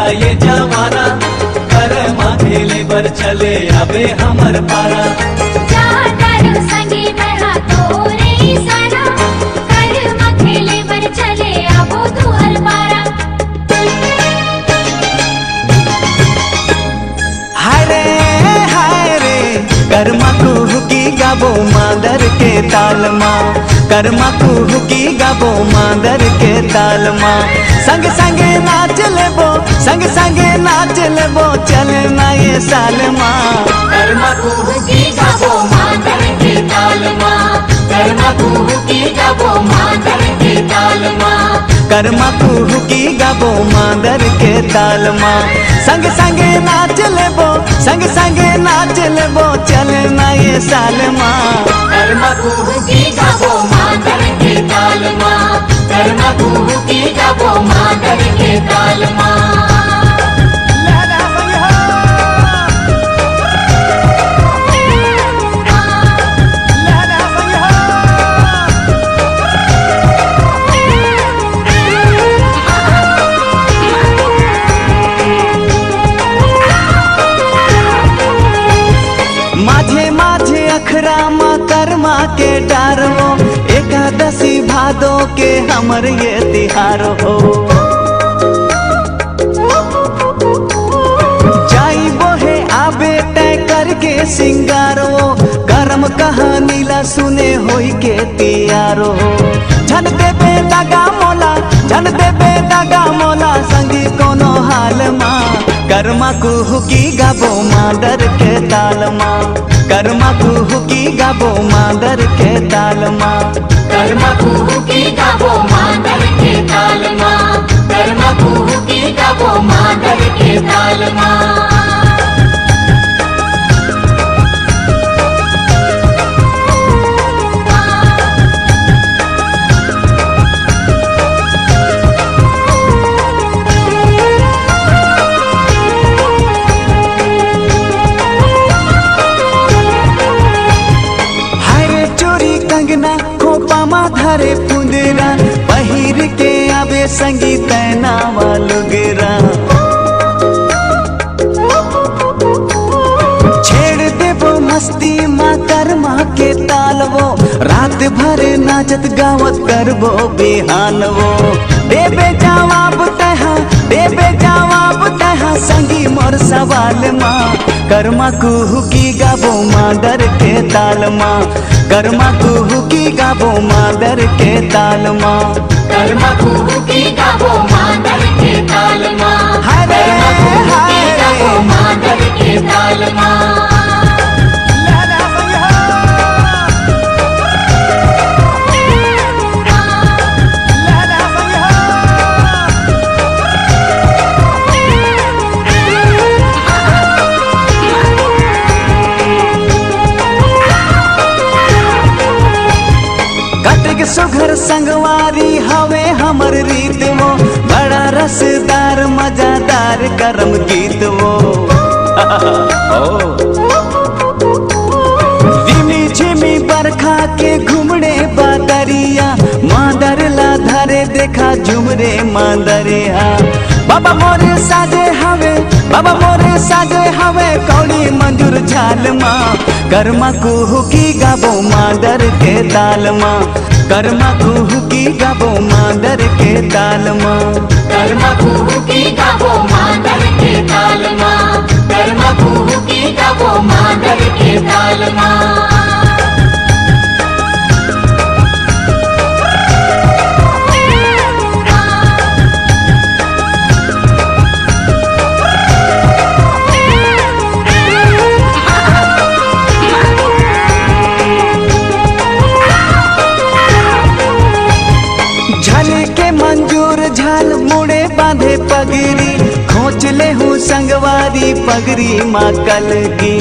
ये जमाना, कर माथेले बर चले अबे हमर पारा। संगी बड़ा तोरे सारा, कर माथेले बर चले आबो तुहर पारा। हाय रे कर्मा कुहुकी गाबो मादर के ताल माँ, कर्मा कुहुकी गाबो मादर के ताल माँ। संग संगे नाच लेबो, संग संगे नाच लेबो, चले ना ये साल माँ। कर्मा कुहुकी गाबो मादर के ताल माँ, कर्मा कुहुकी गाबो मादर के ताल माँ। कर्मा कुहुकी गाबो मादर के ताल माँ। संग संगे नाच लेबो, संग संगे नाच लेबो, चले ना ये साल माँ। कर्मा कुहुकी गाबो मादर के ताल माँ, कर्मा कुहुकी गाबो मादर के ताल माँ। माझे माझे अखरा माँ कर्मा के डारो, एकादशी भादो के हमर ये तिहार हो। जाई बोहे आबे तय करके सिंगारो, कर्म कहानी ला सुने होई के तियारो। झन देबे लगा मोला, झन देबे लगा मोला, संगी कोनो हाल माँ। कर्मा कुहुकी गाबो मादर के ताल माँ, कर्मा कुहुकी गाबो मादर के ताल माँ। कर्मा कुहुकी गाबो मादर के ताल माँ, कर्मा कुहुकी गाबो मादर के ताल माँ। धरे पुंदरा पहिर के आबे संगी तैना वालू गिरा। छेड़ देबो मस्ती माँ कर्मा के तालवो, रात भर नाचत गावत करबो बिहानवो। देबे जवाब तहा, देबे जवाब तहा, संगी मोर सवाल माँ। कर्मा कुहुकी गाबो मादर के ताल माँ, कर्मा कुहुकी गाबो मादर के ताल माँ। कर्मा कुहुकी गाबो मादर के ताल माँ, कर्मा कुहुकी गाबो मादर के ताल माँ। सुघर संगवारी हवे हमर रीत वो, बड़ा रसदार मजादार करम गीत वो। झिमी झिमी बरखा के घुमड़े बादरिया, मादर ला धरे देखा झुमरे मादरिया। बाबा मोरे साजे हवे, बाबा मोरे साजे हवे, कौड़ी मंजूर झाल माँ। कर्मा कुहुकी गाबो मादर के ताल माँ, कर्मा कुहुकी गाबो मादर के ताल माँ। कर्मा कुहुकी गाबो मादर के ताल माँ, कर्मा कुहुकी गाबो मादर के ताल माँ। झाल मुड़े बांधे पगड़ी, खोच ले हूँ संगवारी पगड़ी माँ कलगी।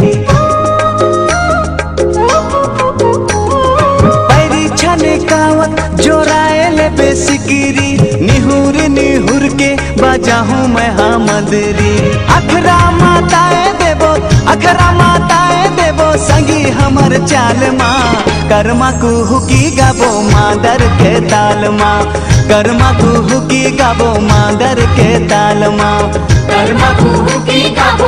पैरी छने कावत जोराए ले बेसिकिरी, निहुर निहुर के बजाहूँ मैं हाँ मदरी। अखरा माताए देबो, अखरा माताए देबो, संगी हमर चाल माँ। कर्मा कुहुकी गाबो मादर के ताल माँ कर्मा कुहुकी गाबो मादर के ताल माँ कर्मा कुहुकी गाबो